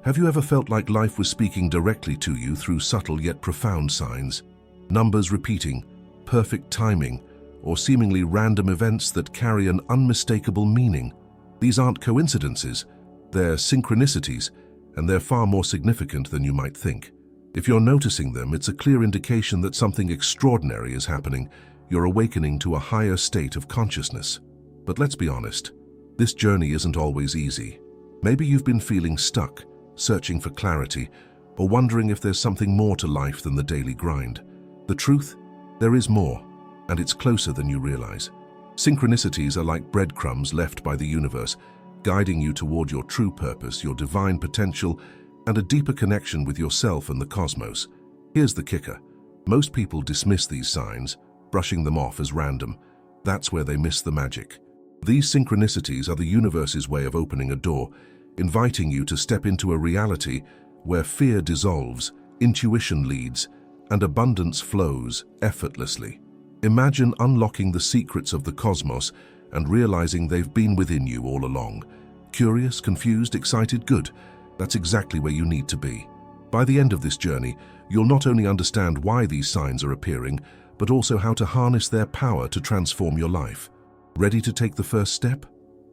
Have you ever felt like life was speaking directly to you through subtle yet profound signs? Numbers repeating, perfect timing, or seemingly random events that carry an unmistakable meaning. These aren't coincidences, they're synchronicities, and they're far more significant than you might think. If you're noticing them, it's a clear indication that something extraordinary is happening. You're awakening to a higher state of consciousness. But let's be honest, this journey isn't always easy. Maybe you've been feeling stuck, searching for clarity, or wondering if there's something more to life than the daily grind. The truth? There is more, and it's closer than you realize. Synchronicities are like breadcrumbs left by the universe, guiding you toward your true purpose, your divine potential, and a deeper connection with yourself and the cosmos. Here's the kicker. Most people dismiss these signs, brushing them off as random. That's where they miss the magic. These synchronicities are the universe's way of opening a door, inviting you to step into a reality where fear dissolves, intuition leads, and abundance flows effortlessly. Imagine unlocking the secrets of the cosmos and realizing they've been within you all along. Curious, confused, excited? Good. That's exactly where you need to be. By the end of this journey, you'll not only understand why these signs are appearing, but also how to harness their power to transform your life. Ready to take the first step?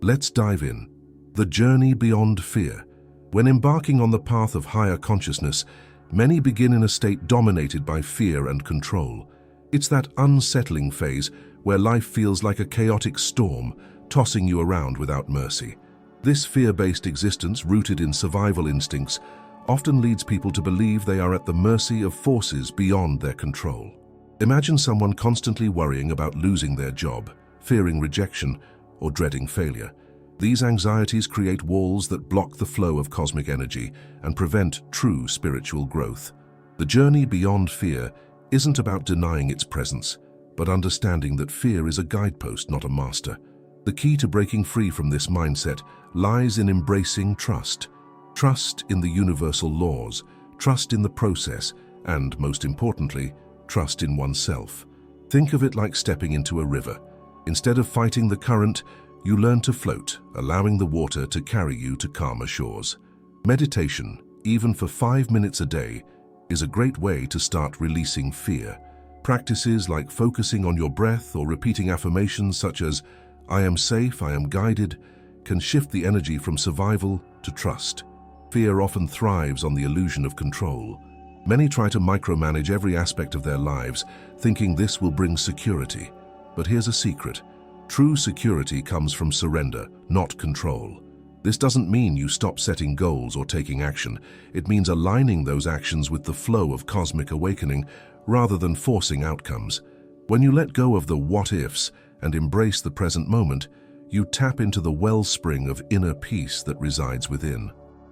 Let's dive in. The journey beyond fear. When embarking on the path of higher consciousness, many begin in a state dominated by fear and control. It's that unsettling phase where life feels like a chaotic storm, tossing you around without mercy. This fear-based existence, rooted in survival instincts, often leads people to believe they are at the mercy of forces beyond their control. Imagine someone constantly worrying about losing their job, fearing rejection, or dreading failure. These anxieties create walls that block the flow of cosmic energy and prevent true spiritual growth. The journey beyond fear isn't about denying its presence, but understanding that fear is a guidepost, not a master. The key to breaking free from this mindset lies in embracing trust. Trust in the universal laws, trust in the process, and, most importantly, trust in oneself. Think of it like stepping into a river. Instead of fighting the current, you learn to float, allowing the water to carry you to calmer shores. Meditation, even for 5 minutes a day, is a great way to start releasing fear. Practices like focusing on your breath or repeating affirmations such as, "I am safe, I am guided," can shift the energy from survival to trust. Fear often thrives on the illusion of control. Many try to micromanage every aspect of their lives, thinking this will bring security. But here's a secret. True security comes from surrender, not control. This doesn't mean you stop setting goals or taking action. It means aligning those actions with the flow of cosmic awakening rather than forcing outcomes. When you let go of the what-ifs and embrace the present moment, you tap into the wellspring of inner peace that resides within.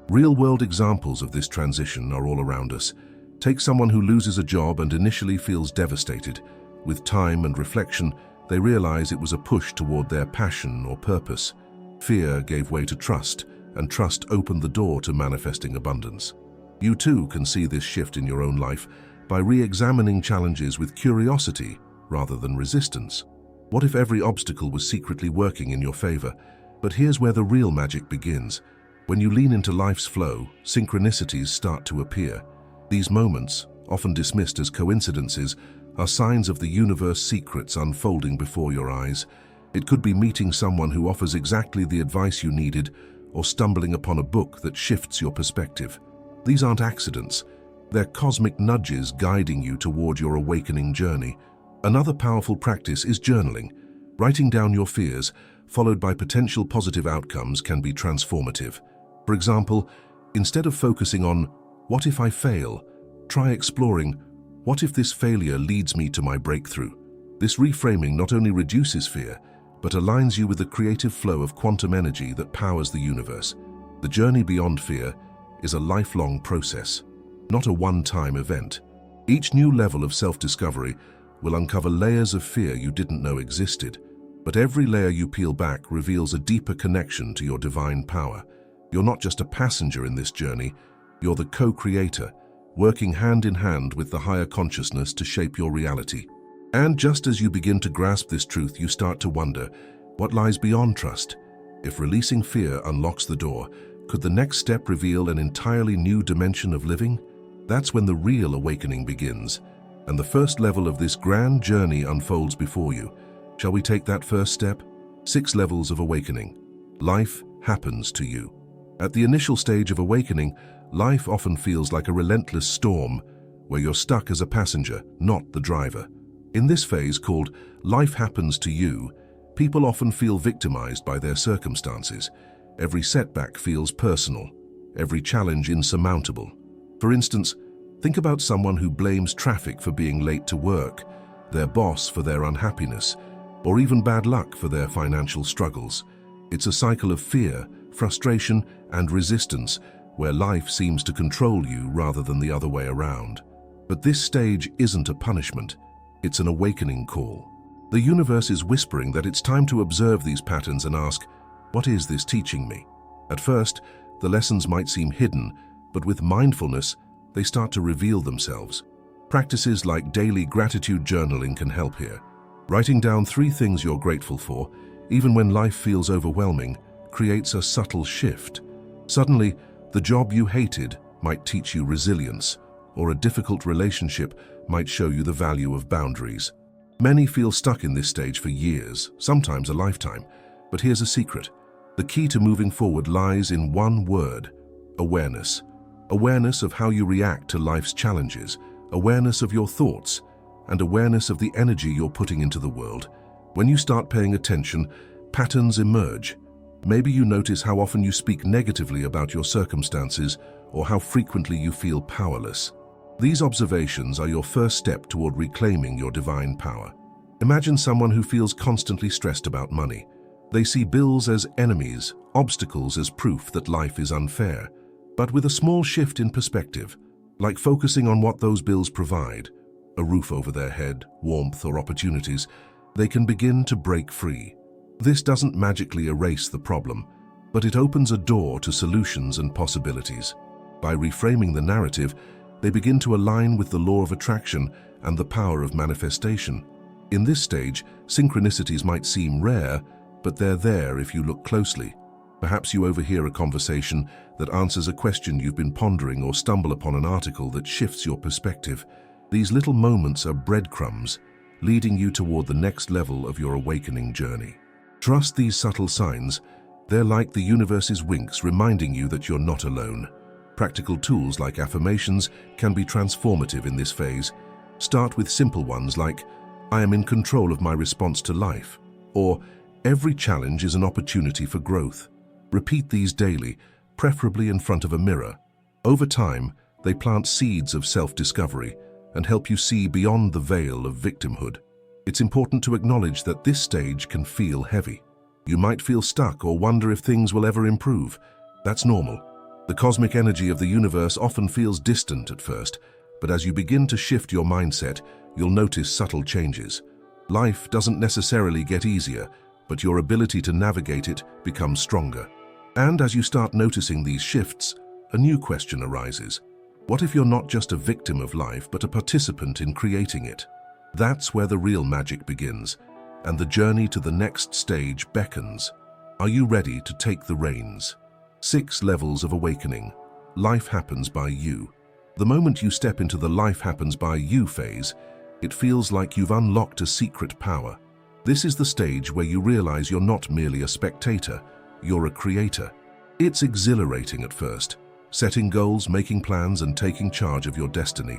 Real-world examples of this transition are all around us. Take someone who loses a job and initially feels devastated. With time and reflection, they realize it was a push toward their passion or purpose. Fear gave way to trust, and trust opened the door to manifesting abundance. You too can see this shift in your own life by re-examining challenges with curiosity rather than resistance. What if every obstacle was secretly working in your favor? But here's where the real magic begins. When you lean into life's flow, synchronicities start to appear. These moments, often dismissed as coincidences, are signs of the universe's secrets unfolding before your eyes. It could be meeting someone who offers exactly the advice you needed, or stumbling upon a book that shifts your perspective. These aren't accidents. They're cosmic nudges guiding you toward your awakening journey. Another powerful practice is journaling. Writing down your fears, followed by potential positive outcomes, can be transformative. For example, instead of focusing on, "What if I fail?" try exploring, "What if this failure leads me to my breakthrough?" This reframing not only reduces fear, but aligns you with the creative flow of quantum energy that powers the universe. The journey beyond fear is a lifelong process, not a one-time event. Each new level of self-discovery will uncover layers of fear you didn't know existed, but every layer you peel back reveals a deeper connection to your divine power. You're not just a passenger in this journey, you're the co-creator, working hand in hand with the higher consciousness to shape your reality. And just as you begin to grasp this truth, you start to wonder, what lies beyond trust? If releasing fear unlocks the door, Could the next step reveal an entirely new dimension of living? That's when the real awakening begins, and the first level of this grand journey unfolds before you. Shall we take that first step? 6 levels of awakening. Life happens to you. At the initial stage of awakening, life often feels like a relentless storm where you're stuck as a passenger, not the driver. In this phase, called life happens to you, people often feel victimized by their circumstances. Every setback feels personal, every challenge insurmountable. For instance, think about someone who blames traffic for being late to work, their boss for their unhappiness, or even bad luck for their financial struggles. It's a cycle of fear, frustration, and resistance where life seems to control you rather than the other way around. But this stage isn't a punishment, it's an awakening call. The universe is whispering that it's time to observe these patterns and ask, what is this teaching me? At first, the lessons might seem hidden, but with mindfulness, they start to reveal themselves. Practices like daily gratitude journaling can help here. Writing down 3 things you're grateful for, even when life feels overwhelming, creates a subtle shift. Suddenly, the job you hated might teach you resilience, or a difficult relationship might show you the value of boundaries. Many feel stuck in this stage for years, sometimes a lifetime. But here's a secret. The key to moving forward lies in one word: awareness. Awareness of how you react to life's challenges, awareness of your thoughts, and awareness of the energy you're putting into the world. When you start paying attention, patterns emerge. Maybe you notice how often you speak negatively about your circumstances or how frequently you feel powerless. These observations are your first step toward reclaiming your divine power. Imagine someone who feels constantly stressed about money. They see bills as enemies, obstacles as proof that life is unfair. But with a small shift in perspective, like focusing on what those bills provide, a roof over their head, warmth, or opportunities, they can begin to break free. This doesn't magically erase the problem, but it opens a door to solutions and possibilities. By reframing the narrative, they begin to align with the law of attraction and the power of manifestation. In this stage, synchronicities might seem rare, but they're there if you look closely. Perhaps you overhear a conversation that answers a question you've been pondering or stumble upon an article that shifts your perspective. These little moments are breadcrumbs, leading you toward the next level of your awakening journey. Trust these subtle signs. They're like the universe's winks reminding you that you're not alone. Practical tools like affirmations can be transformative in this phase. Start with simple ones like, I am in control of my response to life, or every challenge is an opportunity for growth. Repeat these daily, preferably in front of a mirror. Over time, they plant seeds of self-discovery and help you see beyond the veil of victimhood. It's important to acknowledge that this stage can feel heavy. You might feel stuck or wonder if things will ever improve. That's normal. The cosmic energy of the universe often feels distant at first, but as you begin to shift your mindset, you'll notice subtle changes. Life doesn't necessarily get easier, but your ability to navigate it becomes stronger. And as you start noticing these shifts, a new question arises. What if you're not just a victim of life, but a participant in creating it? That's where the real magic begins, and the journey to the next stage beckons. Are you ready to take the reins? 6 levels of awakening. Life happens by you. The moment you step into the life happens by you phase, it feels like you've unlocked a secret power. This is the stage where you realize you're not merely a spectator, you're a creator. It's exhilarating at first, setting goals, making plans, and taking charge of your destiny.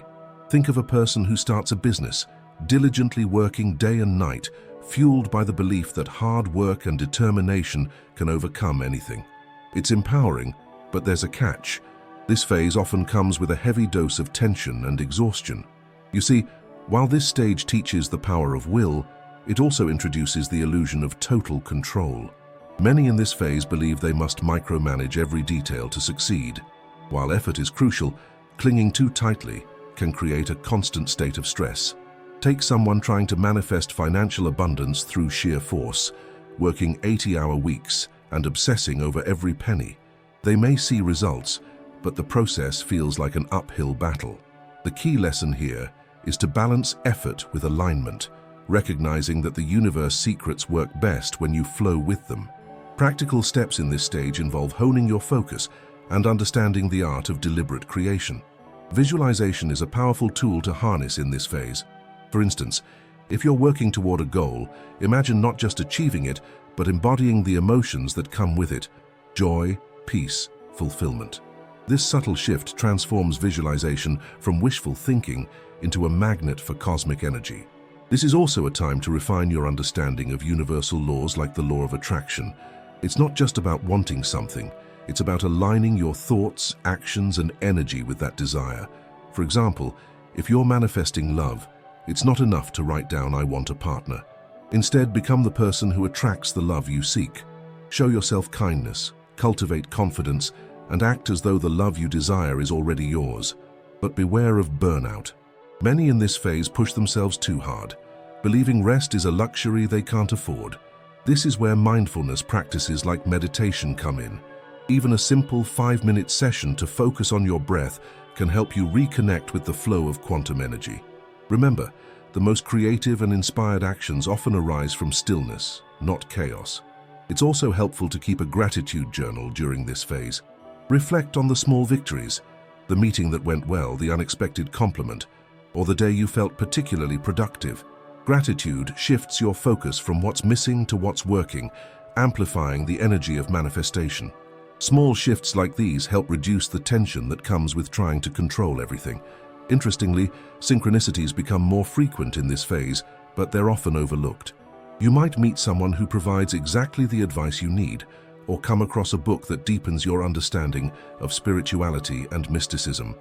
Think of a person who starts a business, diligently working day and night, fueled by the belief that hard work and determination can overcome anything. It's empowering, but there's a catch. This phase often comes with a heavy dose of tension and exhaustion. You see, while this stage teaches the power of will, it also introduces the illusion of total control. Many in this phase believe they must micromanage every detail to succeed. While effort is crucial, clinging too tightly can create a constant state of stress. Take someone trying to manifest financial abundance through sheer force, working 80-hour weeks and obsessing over every penny. They may see results, but the process feels like an uphill battle. The key lesson here is to balance effort with alignment, recognizing that the universe's secrets work best when you flow with them. Practical steps in this stage involve honing your focus, and understanding the art of deliberate creation. Visualization is a powerful tool to harness in this phase. For instance, if you're working toward a goal, imagine not just achieving it, but embodying the emotions that come with it: joy, peace, fulfillment. This subtle shift transforms visualization from wishful thinking into a magnet for cosmic energy. This is also a time to refine your understanding of universal laws like the law of attraction. It's not just about wanting something, it's about aligning your thoughts, actions, and energy with that desire. For example, if you're manifesting love, it's not enough to write down "I want a partner." Instead, become the person who attracts the love you seek. Show yourself kindness, cultivate confidence, and act as though the love you desire is already yours. But beware of burnout. Many in this phase push themselves too hard, believing rest is a luxury they can't afford. This is where mindfulness practices like meditation come in. Even a simple 5-minute session to focus on your breath can help you reconnect with the flow of quantum energy. Remember, the most creative and inspired actions often arise from stillness, not chaos. It's also helpful to keep a gratitude journal during this phase. Reflect on the small victories, the meeting that went well, the unexpected compliment, or the day you felt particularly productive. Gratitude shifts your focus from what's missing to what's working, amplifying the energy of manifestation. Small shifts like these help reduce the tension that comes with trying to control everything. Interestingly, synchronicities become more frequent in this phase, but they're often overlooked. You might meet someone who provides exactly the advice you need, or come across a book that deepens your understanding of spirituality and mysticism.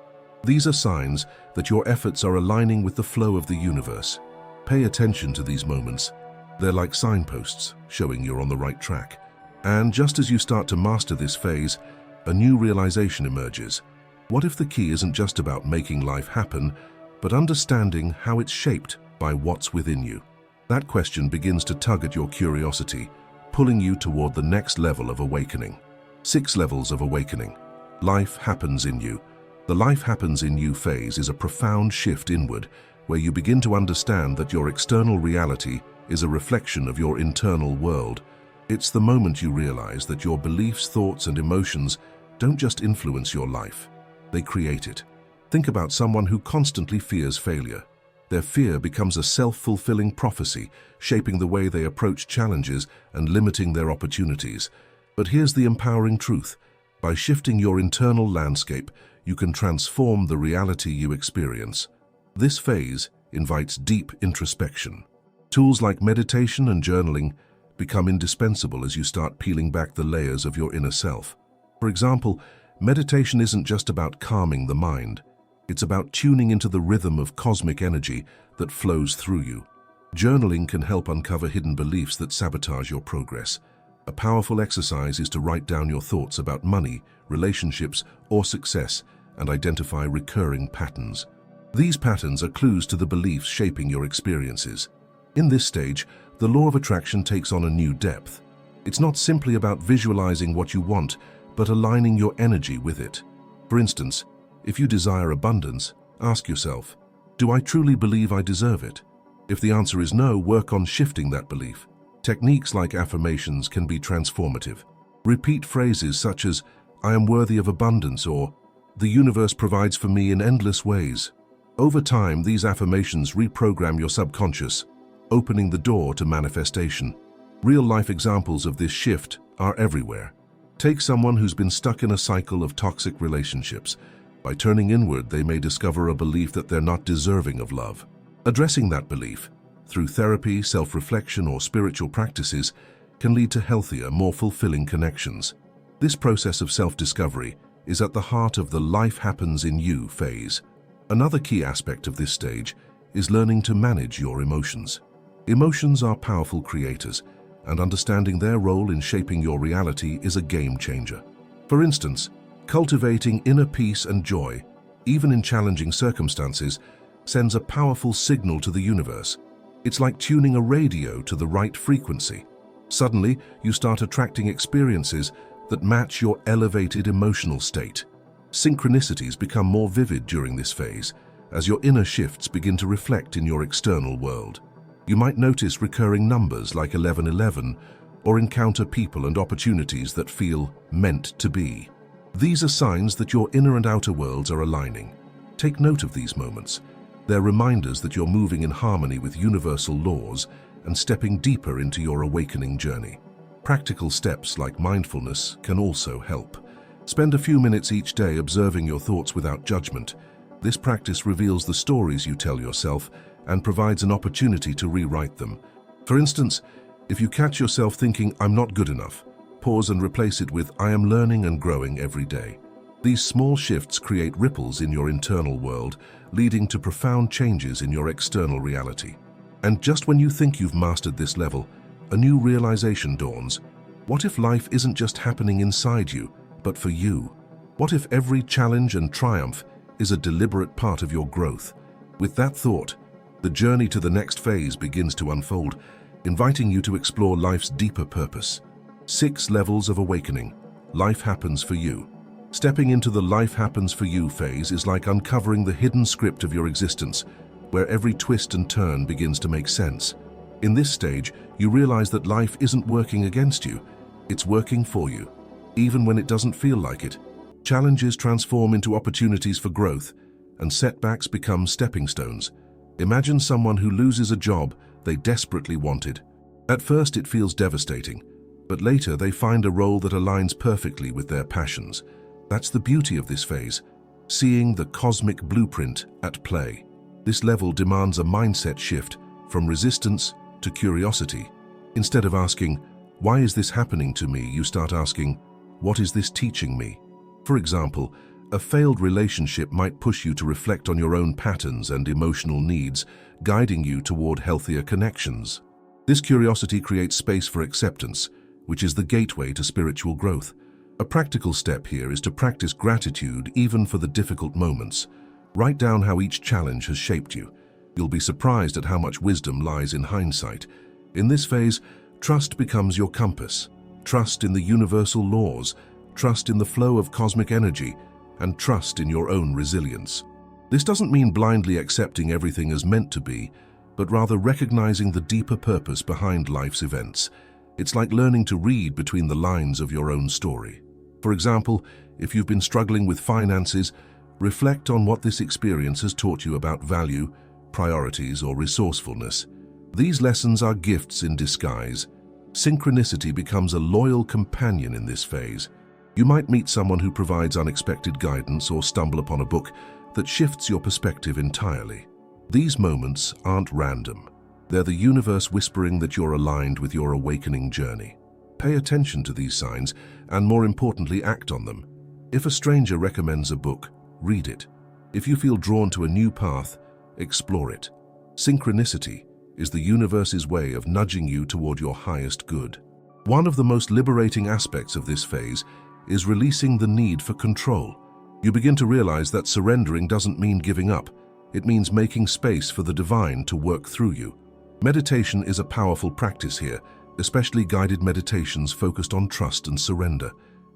These are signs that your efforts are aligning with the flow of the universe. Pay attention to these moments. They're like signposts, showing you're on the right track. And just as you start to master this phase, a new realization emerges. What if the key isn't just about making life happen, but understanding how it's shaped by what's within you? That question begins to tug at your curiosity, pulling you toward the next level of awakening. 6 levels of awakening. Life happens in you. The life happens in you phase is a profound shift inward, where you begin to understand that your external reality is a reflection of your internal world. It's the moment you realize that your beliefs, thoughts, and emotions don't just influence your life, they create it. Think about someone who constantly fears failure. Their fear becomes a self-fulfilling prophecy, shaping the way they approach challenges and limiting their opportunities. But here's the empowering truth. By shifting your internal landscape, you can transform the reality you experience. This phase invites deep introspection. Tools like meditation and journaling become indispensable as you start peeling back the layers of your inner self. For example, meditation isn't just about calming the mind. It's about tuning into the rhythm of cosmic energy that flows through you. Journaling can help uncover hidden beliefs that sabotage your progress. A powerful exercise is to write down your thoughts about money, relationships, or success and identify recurring patterns. These patterns are clues to the beliefs shaping your experiences. In this stage, the law of attraction takes on a new depth. It's not simply about visualizing what you want, but aligning your energy with it. For instance, if you desire abundance, ask yourself, do I truly believe I deserve it? If the answer is no, work on shifting that belief. Techniques like affirmations can be transformative. Repeat phrases such as, I am worthy of abundance, or the universe provides for me in endless ways. Over time, these affirmations reprogram your subconscious, opening the door to manifestation. Real-life examples of this shift are everywhere. Take someone who's been stuck in a cycle of toxic relationships. By turning inward, they may discover a belief that they're not deserving of love. Addressing that belief, through therapy, self-reflection, or spiritual practices, can lead to healthier, more fulfilling connections. This process of self-discovery is at the heart of the life happens in you phase. Another key aspect of this stage is learning to manage your emotions. Emotions are powerful creators, and understanding their role in shaping your reality is a game changer. For instance, cultivating inner peace and joy, even in challenging circumstances, sends a powerful signal to the universe. It's like tuning a radio to the right frequency. Suddenly, you start attracting experiences that match your elevated emotional state. Synchronicities become more vivid during this phase, as your inner shifts begin to reflect in your external world. You might notice recurring numbers like 1111, or encounter people and opportunities that feel meant to be. These are signs that your inner and outer worlds are aligning. Take note of these moments. They're reminders that you're moving in harmony with universal laws and stepping deeper into your awakening journey. Practical steps like mindfulness can also help. Spend a few minutes each day observing your thoughts without judgment. This practice reveals the stories you tell yourself and provides an opportunity to rewrite them. For instance, if you catch yourself thinking, "I'm not good enough," pause and replace it with, "I am learning and growing every day." These small shifts create ripples in your internal world, leading to profound changes in your external reality. And just when you think you've mastered this level, a new realization dawns. What if life isn't just happening inside you, but for you? What if every challenge and triumph is a deliberate part of your growth? With that thought, the journey to the next phase begins to unfold, inviting you to explore life's deeper purpose. 6 levels of awakening. Life happens for you. Stepping into the life happens for you phase is like uncovering the hidden script of your existence, where every twist and turn begins to make sense. In this stage, you realize that life isn't working against you, it's working for you. Even when it doesn't feel like it, challenges transform into opportunities for growth, and setbacks become stepping stones. Imagine someone who loses a job they desperately wanted. At first it feels devastating, but later they find a role that aligns perfectly with their passions. That's the beauty of this phase, seeing the cosmic blueprint at play. This level demands a mindset shift from resistance to curiosity. Instead of asking, "Why is this happening to me?" you start asking, "What is this teaching me?" For example, a failed relationship might push you to reflect on your own patterns and emotional needs, guiding you toward healthier connections. This curiosity creates space for acceptance, which is the gateway to spiritual growth. A practical step here is to practice gratitude even for the difficult moments. Write down how each challenge has shaped you. You'll be surprised at how much wisdom lies in hindsight. In this phase, trust becomes your compass. Trust in the universal laws, trust in the flow of cosmic energy, and trust in your own resilience. This doesn't mean blindly accepting everything as meant to be, but rather recognizing the deeper purpose behind life's events. It's like learning to read between the lines of your own story. For example, if you've been struggling with finances, reflect on what this experience has taught you about value, priorities, or resourcefulness. These lessons are gifts in disguise. Synchronicity becomes a loyal companion in this phase. You might meet someone who provides unexpected guidance or stumble upon a book that shifts your perspective entirely. These moments aren't random. They're the universe whispering that you're aligned with your awakening journey. Pay attention to these signs and, more importantly, act on them. If a stranger recommends a book, read it. If you feel drawn to a new path, explore it. Synchronicity is the universe's way of nudging you toward your highest good. One of the most liberating aspects of this phase is releasing the need for control. You begin to realize that surrendering doesn't mean giving up. It means making space for the divine to work through you. Meditation is a powerful practice here, especially guided meditations focused on trust and surrender.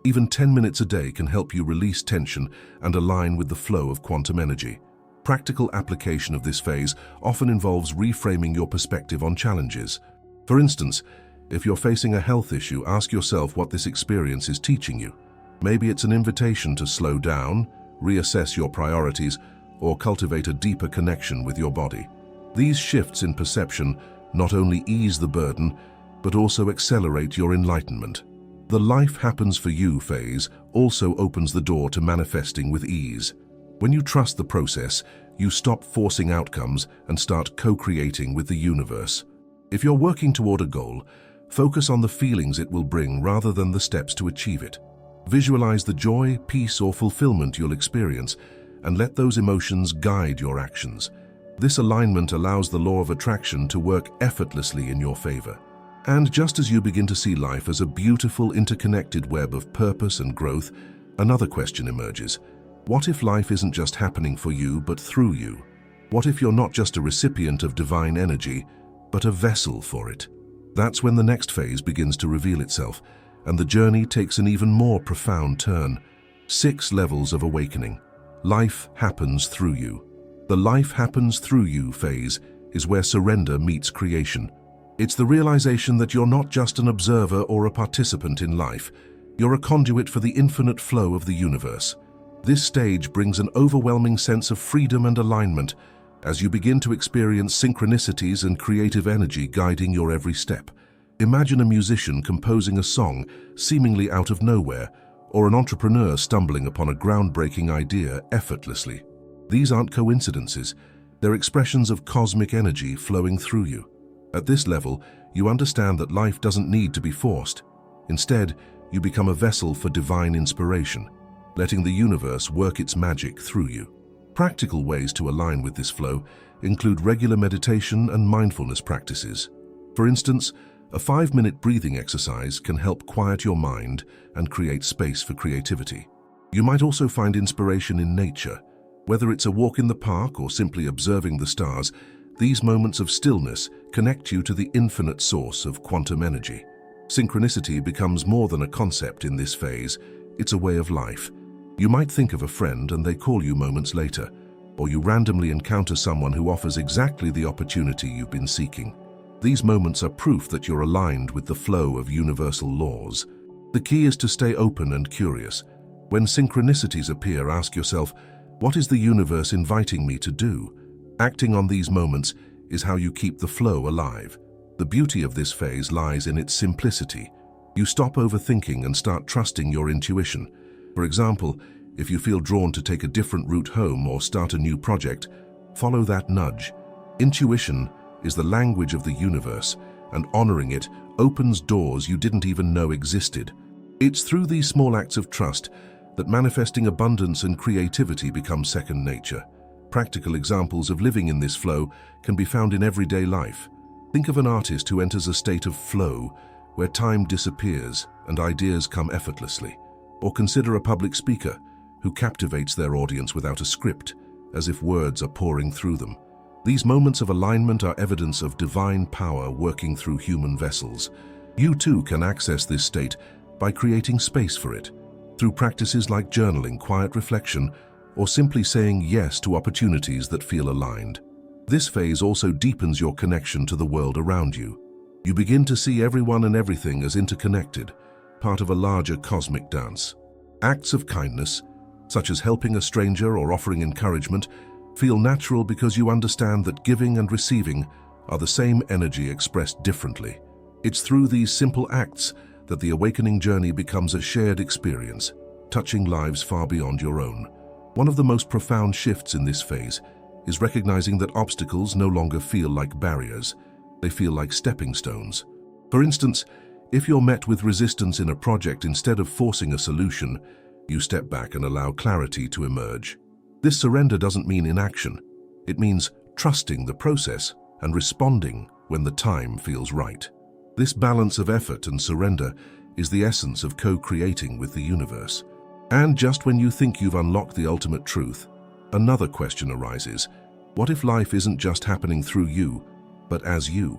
Even 10 minutes a day can help you release tension and align with the flow of quantum energy. Practical application of this phase often involves reframing your perspective on challenges. For instance, if you're facing a health issue, ask yourself what this experience is teaching you. Maybe it's an invitation to slow down, reassess your priorities, or cultivate a deeper connection with your body. These shifts in perception not only ease the burden, but also accelerate your enlightenment. The life happens for you phase also opens the door to manifesting with ease. When you trust the process, you stop forcing outcomes and start co-creating with the universe. If you're working toward a goal, focus on the feelings it will bring rather than the steps to achieve it. Visualize the joy, peace, or fulfillment you'll experience, and let those emotions guide your actions. This alignment allows the law of attraction to work effortlessly in your favor. And just as you begin to see life as a beautiful, interconnected web of purpose and growth, another question emerges. What if life isn't just happening for you, but through you? What if you're not just a recipient of divine energy, but a vessel for it? That's when the next phase begins to reveal itself, and the journey takes an even more profound turn. 6 levels of awakening. Life happens through you. The life happens through you phase is where surrender meets creation. It's the realization that you're not just an observer or a participant in life. You're a conduit for the infinite flow of the universe. This stage brings an overwhelming sense of freedom and alignment as you begin to experience synchronicities and creative energy guiding your every step. Imagine a musician composing a song seemingly out of nowhere, or an entrepreneur stumbling upon a groundbreaking idea effortlessly. These aren't coincidences, they're expressions of cosmic energy flowing through you. At this level, you understand that life doesn't need to be forced. Instead, you become a vessel for divine inspiration, letting the universe work its magic through you. Practical ways to align with this flow include regular meditation and mindfulness practices. For instance, a 5-minute breathing exercise can help quiet your mind and create space for creativity. You might also find inspiration in nature. Whether it's a walk in the park or simply observing the stars, these moments of stillness connect you to the infinite source of quantum energy. Synchronicity becomes more than a concept in this phase, it's a way of life. You might think of a friend and they call you moments later, or you randomly encounter someone who offers exactly the opportunity you've been seeking. These moments are proof that you're aligned with the flow of universal laws. The key is to stay open and curious. When synchronicities appear, ask yourself, what is the universe inviting me to do? Acting on these moments is how you keep the flow alive. The beauty of this phase lies in its simplicity. You stop overthinking and start trusting your intuition. For example, if you feel drawn to take a different route home or start a new project, follow that nudge. Intuition is the language of the universe, and honoring it opens doors you didn't even know existed. It's through these small acts of trust that manifesting abundance and creativity become second nature. Practical examples of living in this flow can be found in everyday life. Think of an artist who enters a state of flow, where time disappears and ideas come effortlessly. Or consider a public speaker who captivates their audience without a script, as if words are pouring through them. These moments of alignment are evidence of divine power working through human vessels. You too can access this state by creating space for it, through practices like journaling, quiet reflection, or simply saying yes to opportunities that feel aligned. This phase also deepens your connection to the world around you. You begin to see everyone and everything as interconnected, part of a larger cosmic dance. Acts of kindness, such as helping a stranger or offering encouragement, feel natural because you understand that giving and receiving are the same energy expressed differently. It's through these simple acts that the awakening journey becomes a shared experience, touching lives far beyond your own. One of the most profound shifts in this phase is recognizing that obstacles no longer feel like barriers. They feel like stepping stones. For instance, if you're met with resistance in a project, instead of forcing a solution, you step back and allow clarity to emerge. This surrender doesn't mean inaction. It means trusting the process and responding when the time feels right. This balance of effort and surrender is the essence of co-creating with the universe. And just when you think you've unlocked the ultimate truth, another question arises. What if life isn't just happening through you, but as you?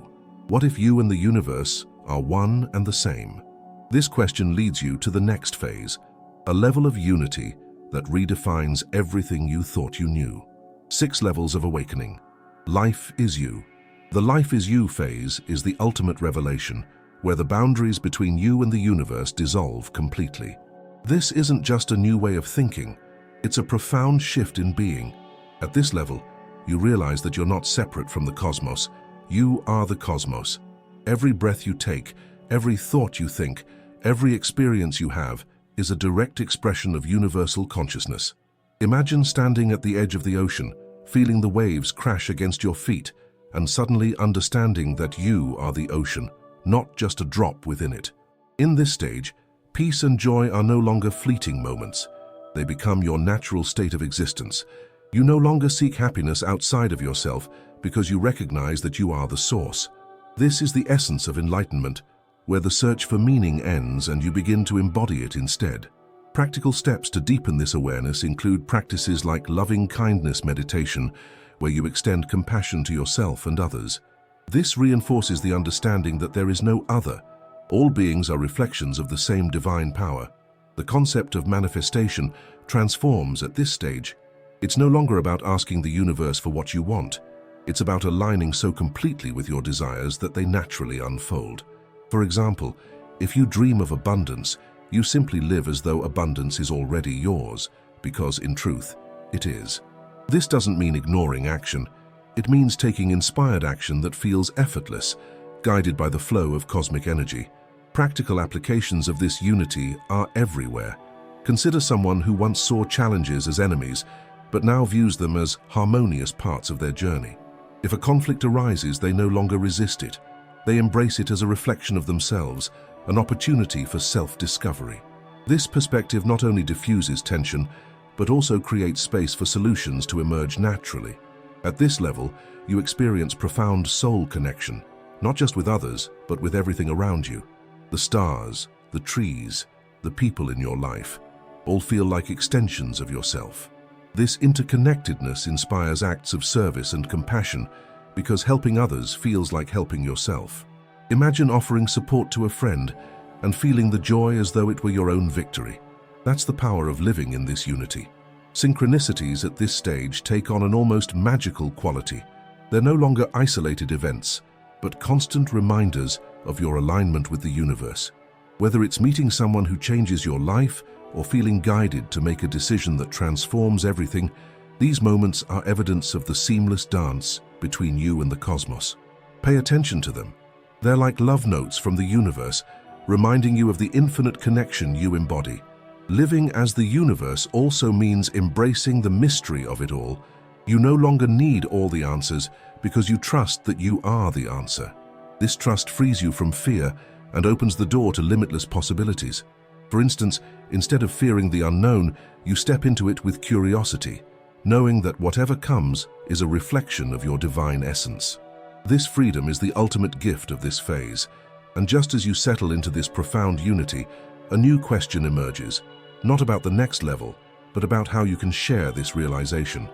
What if you and the universe are one and the same? This question leads you to the next phase, a level of unity that redefines everything you thought you knew. 6 levels of awakening. Life is you. The life is you phase is the ultimate revelation, where the boundaries between you and the universe dissolve completely. This isn't just a new way of thinking, it's a profound shift in being. At this level, you realize that you're not separate from the cosmos. You are the cosmos. Every breath you take, every thought you think, every experience you have is a direct expression of universal consciousness. Imagine standing at the edge of the ocean, feeling the waves crash against your feet, and suddenly understanding that you are the ocean, not just a drop within it. In this stage, peace and joy are no longer fleeting moments. They become your natural state of existence. You no longer seek happiness outside of yourself because you recognize that you are the source. This is the essence of enlightenment, where the search for meaning ends and you begin to embody it instead. Practical steps to deepen this awareness include practices like loving kindness meditation, where you extend compassion to yourself and others. This reinforces the understanding that there is no other. All beings are reflections of the same divine power. The concept of manifestation transforms at this stage. It's no longer about asking the universe for what you want. It's about aligning so completely with your desires that they naturally unfold. For example, if you dream of abundance, You simply live as though abundance is already yours, because in truth, it is. This doesn't mean ignoring action. It means taking inspired action that feels effortless, guided by the flow of cosmic energy. Practical applications of this unity are everywhere. Consider someone who once saw challenges as enemies, but now views them as harmonious parts of their journey. If a conflict arises, they no longer resist it. They embrace it as a reflection of themselves, an opportunity for self-discovery. This perspective not only diffuses tension, but also creates space for solutions to emerge naturally. At this level, you experience profound soul connection, not just with others, but with everything around you. The stars, the trees, the people in your life, all feel like extensions of yourself. This interconnectedness inspires acts of service and compassion because helping others feels like helping yourself. Imagine offering support to a friend and feeling the joy as though it were your own victory. That's the power of living in this unity. Synchronicities at this stage take on an almost magical quality. They're no longer isolated events, but constant reminders of your alignment with the universe. Whether it's meeting someone who changes your life or feeling guided to make a decision that transforms everything, these moments are evidence of the seamless dance between you and the cosmos. Pay attention to them. They're like love notes from the universe, reminding you of the infinite connection you embody. Living as the universe also means embracing the mystery of it all. You no longer need all the answers because you trust that you are the answer. This trust frees you from fear and opens the door to limitless possibilities. For instance, instead of fearing the unknown, you step into it with curiosity, knowing that whatever comes is a reflection of your divine essence. This freedom is the ultimate gift of this phase, and just as you settle into this profound unity, a new question emerges, not about the next level, but about how you can share this realization.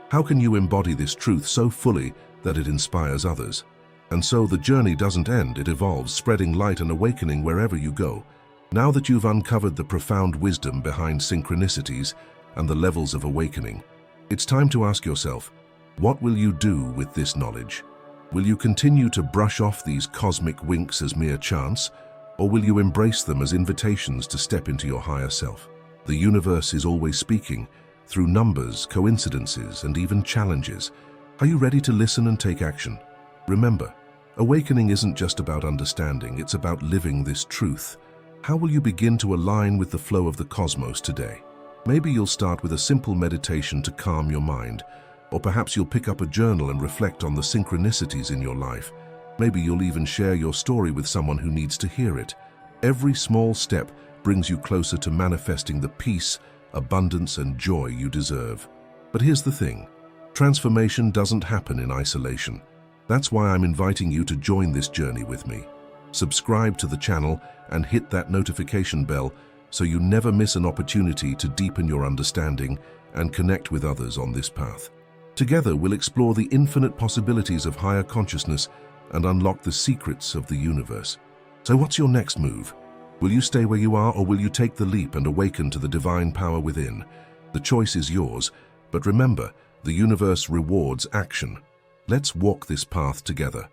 How can you embody this truth so fully that it inspires others? And so the journey doesn't end, it evolves, spreading light and awakening wherever you go. Now that you've uncovered the profound wisdom behind synchronicities and the levels of awakening, it's time to ask yourself, what will you do with this knowledge? Will you continue to brush off these cosmic winks as mere chance, or will you embrace them as invitations to step into your higher self? The universe is always speaking, through numbers, coincidences, and even challenges. Are you ready to listen and take action? Remember, awakening isn't just about understanding, it's about living this truth. How will you begin to align with the flow of the cosmos today? Maybe you'll start with a simple meditation to calm your mind, or perhaps you'll pick up a journal and reflect on the synchronicities in your life. Maybe you'll even share your story with someone who needs to hear it. Every small step brings you closer to manifesting the peace, abundance, and joy you deserve. But here's the thing, transformation doesn't happen in isolation. That's why I'm inviting you to join this journey with me. Subscribe to the channel and hit that notification bell so you never miss an opportunity to deepen your understanding and connect with others on this path. Together, we'll explore the infinite possibilities of higher consciousness and unlock the secrets of the universe. So what's your next move? Will you stay where you are, or will you take the leap and awaken to the divine power within? The choice is yours, but remember, the universe rewards action. Let's walk this path together.